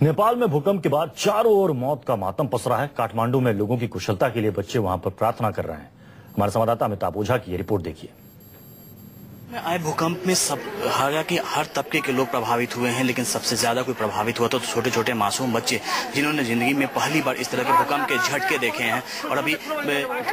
नेपाल में भूकंप के बाद चारों ओर मौत का मातम पसरा है। काठमांडू में लोगों की कुशलता के लिए बच्चे वहां पर प्रार्थना कर रहे हैं। हमारे संवाददाता अमिताभ ओझा की ये रिपोर्ट देखिए। आए भूकंप में हालांकि हर तबके के लोग प्रभावित हुए हैं, लेकिन सबसे ज्यादा कोई प्रभावित हुआ तो छोटे छोटे मासूम बच्चे, जिन्होंने जिंदगी में पहली बार इस तरह के भूकंप के झटके देखे हैं। और अभी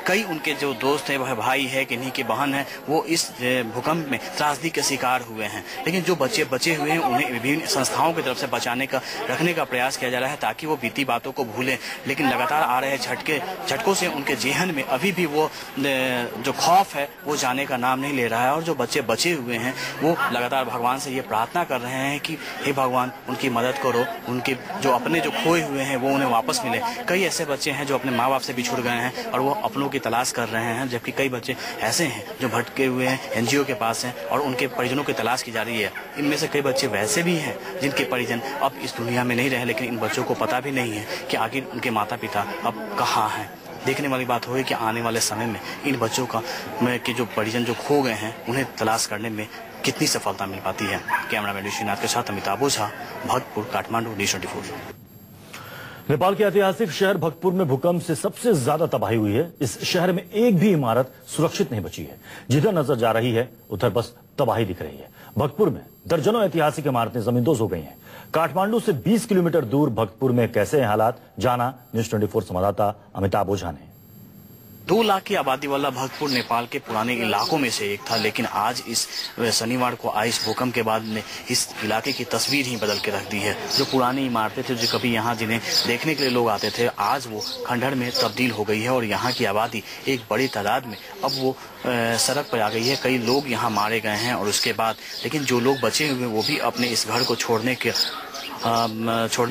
कई उनके जो दोस्त हैं, वह भाई है, किन्हीं की बहन है, वो इस भूकंप में त्रासदी के शिकार हुए हैं। लेकिन जो बच्चे बचे हुए हैं उन्हें विभिन्न संस्थाओं की तरफ से बचाने का, रखने का प्रयास किया जा रहा है ताकि वो बीती बातों को भूलें। लेकिन लगातार आ रहे झटकों से उनके जेहन में अभी भी वो जो खौफ है वो जाने का नाम नहीं ले रहा है। और जो बच्चे बचे हुए हैं वो लगातार भगवान से ये प्रार्थना कर रहे हैं कि हे भगवान, उनकी मदद करो, उनके जो अपने जो खोए हुए हैं वो उन्हें वापस मिले। कई ऐसे बच्चे हैं जो अपने माँ बाप से बिछुड़ गए हैं और वो अपनों की तलाश कर रहे हैं, जबकि कई बच्चे ऐसे हैं जो भटके हुए हैं, एनजीओ के पास हैं और उनके परिजनों की तलाश की जा रही है। इनमें से कई बच्चे वैसे भी हैं जिनके परिजन अब इस दुनिया में नहीं रहे, लेकिन इन बच्चों को पता भी नहीं है कि आखिर उनके माता पिता अब कहाँ हैं। देखने वाली बात होगी कि आने वाले समय में इन बच्चों के जो परिजन जो खो गए हैं उन्हें तलाश करने में कितनी सफलता मिल पाती है। कैमरामैन विश्वनाथ के साथ अमिताभ ओझा, भक्तपुर, काठमांडू, न्यूज़ 24। नेपाल के ऐतिहासिक शहर भक्तपुर में भूकंप से सबसे ज्यादा तबाही हुई है। इस शहर में एक भी इमारत सुरक्षित नहीं बची है। जिधर नजर जा रही है उधर बस तबाही दिख रही है। भक्तपुर में दर्जनों ऐतिहासिक इमारतें जमींदोज हो गई हैं। काठमांडू से 20 किलोमीटर दूर भक्तपुर में कैसे हैं हालात, जाना न्यूज़ 24 संवाददाता अमिताभ ओझा ने। 2 लाख की आबादी वाला भक्तपुर नेपाल के पुराने इलाकों में से एक था, लेकिन आज इस शनिवार को आए इस भूकंप के बाद ने इस इलाके की तस्वीर ही बदल के रख दी है। जो पुरानी इमारतें थे, जो कभी यहाँ जिन्हें देखने के लिए लोग आते थे, आज वो खंडहर में तब्दील हो गई है और यहाँ की आबादी एक बड़ी तादाद में अब वो सड़क पर आ गई है। कई लोग यहाँ मारे गए हैं और उसके बाद लेकिन जो लोग बचे हुए वो भी अपने इस घर को छोड़ने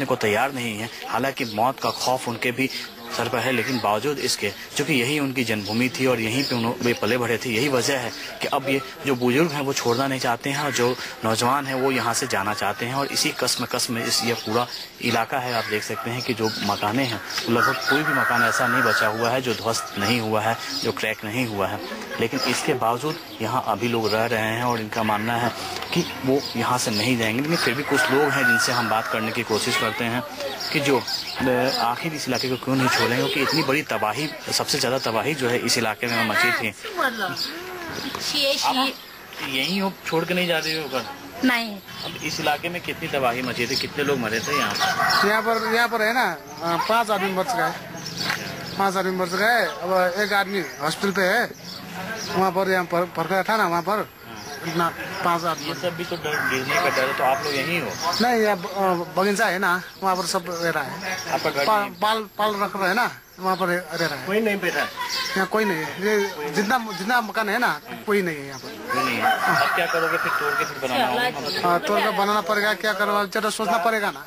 को तैयार नहीं है। हालांकि मौत का खौफ उनके भी सर पर है, लेकिन बावजूद इसके, क्योंकि यही उनकी जन्मभूमि थी और यहीं पे वे पले बढ़े थे, यही वजह है कि अब ये जो बुजुर्ग हैं वो छोड़ना नहीं चाहते हैं और जो नौजवान हैं वो यहाँ से जाना चाहते हैं। और इसी कस्म में ये पूरा इलाका है। आप देख सकते हैं कि जो मकाने हैं लगभग कोई भी मकान ऐसा नहीं बचा हुआ है जो ध्वस्त नहीं हुआ है, जो क्रैक नहीं हुआ है। लेकिन इसके बावजूद यहाँ अभी लोग रह रहे हैं और इनका मानना है कि वो यहाँ से नहीं जाएंगे। लेकिन फिर भी कुछ लोग हैं जिनसे हम बात करने की कोशिश करते हैं कि जो आखिर इस इलाके को क्यों नहीं छोड़ेंगे, क्योंकि इतनी बड़ी तबाही, सबसे ज्यादा तबाही जो है इस इलाके में मची थी। यहीं हो, छोड़ के नहीं जा रही हो? नहीं। अब इस इलाके में कितनी तबाही मची थी, कितने लोग मरे थे यहाँ पर है ना 5 आदमी बच गए। 5 आदमी बच गए। अब 1 आदमी हॉस्पिटल पे है, वहाँ पर यहाँ पर फरका था ना, वहाँ पर इतना 5 आदमी। ये सब भी तो डर, गिरने का डर है। तो आप लोग यहीं हो? नहीं, यहाँ बगीचा है ना, वहाँ पर सब रह रहा है। आपका घर पाल रख रहे है ना, वहाँ पर रह रहा है। कोई नहीं बैठा है यहाँ? कोई नहीं है। ये जितना मकान है ना, कोई नहीं है यहाँ पर। कोई नहीं है। अब क्या करोगे फिर? तोड़ के फिर बनाना होगा? तोड़ के बनाना पड़ेगा। क्या करो, जरा सोचना पड़ेगा ना,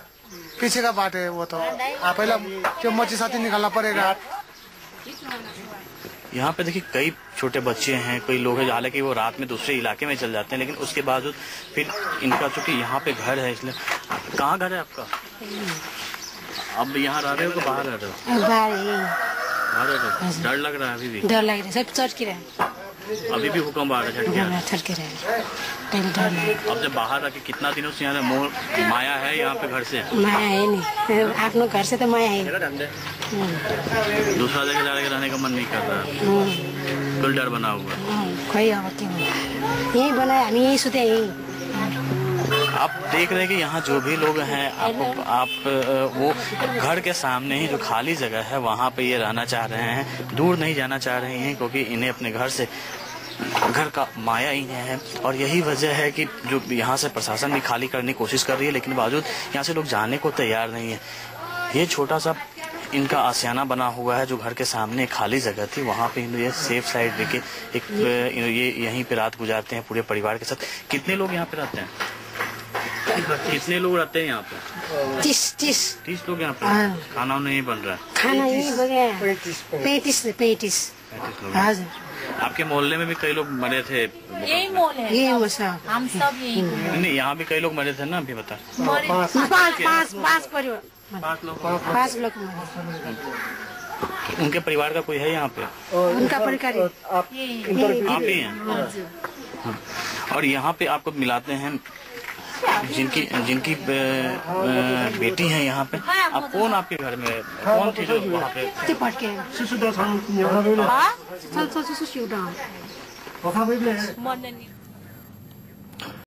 पीछे का बात है वो तो। पहले जो मच्छी साथी निकालना पड़ेगा। यहाँ पे देखिए कई छोटे बच्चे हैं, कई लोग हैं, हालांकि वो रात में दूसरे इलाके में चल जाते हैं, लेकिन उसके बावजूद फिर इनका चूंकि यहाँ पे घर है, इसलिए। कहाँ घर है आपका? अब यहाँ रह रहे हो कि बाहर रह रहे हो? बाहर रह रहे हो। डर लग रहा है? अभी भी डर लग रहा है, सब चढ़ के रहे। अभी भी भूकंप आ रहा है, झटके रहे। अब जब बाहर आके कितना दिनों से यहाँ माया है यहाँ पे घर से? माया है नहीं, अपनों घर से तो माया है। दूसरा जगह जाके रहने का मन नहीं कर रहा, कुल डर बना हुआ। कोई अब क्यों यही बनाया, हम यही सोते यही। आप देख रहे हैं कि यहाँ जो भी लोग हैं, आप वो घर के सामने ही जो खाली जगह है वहाँ पे ये रहना चाह रहे हैं, दूर नहीं जाना चाह रहे हैं, क्योंकि इन्हें अपने घर का माया ही है। और यही वजह है कि जो यहाँ से प्रशासन भी खाली करने की कोशिश कर रही है, लेकिन बावजूद यहाँ से लोग जाने को तैयार नहीं है। ये छोटा सा इनका आशियाना बना हुआ है, जो घर के सामने खाली जगह थी, वहाँ पे ये सेफ साइड देके ये यहीं पे रात गुजारते हैं पूरे परिवार के साथ। कितने लोग यहाँ पे रहते हैं? कितने लोग रहते हैं यहाँ पे? 30 लोग यहाँ पे। खाना नहीं बन रहा है? खाना यही बन गया 35 लोग। आपके मोहल्ले में भी कई लोग मरे थे? यही मोल है, ये हम सब यही। नहीं, यहाँ भी कई लोग मरे थे ना, अभी बता। 5 लोग मरे। उनके परिवार का कोई है यहाँ पे? उनका परिवार आप ही हैं? और यहाँ पे आपको मिलाते हैं जिनकी जिनकी बेटी है यहाँ पे। अब कौन आपके घर में कौन थी जो वहाँ पे? 这把给， हाँ 上次是修的。 मोने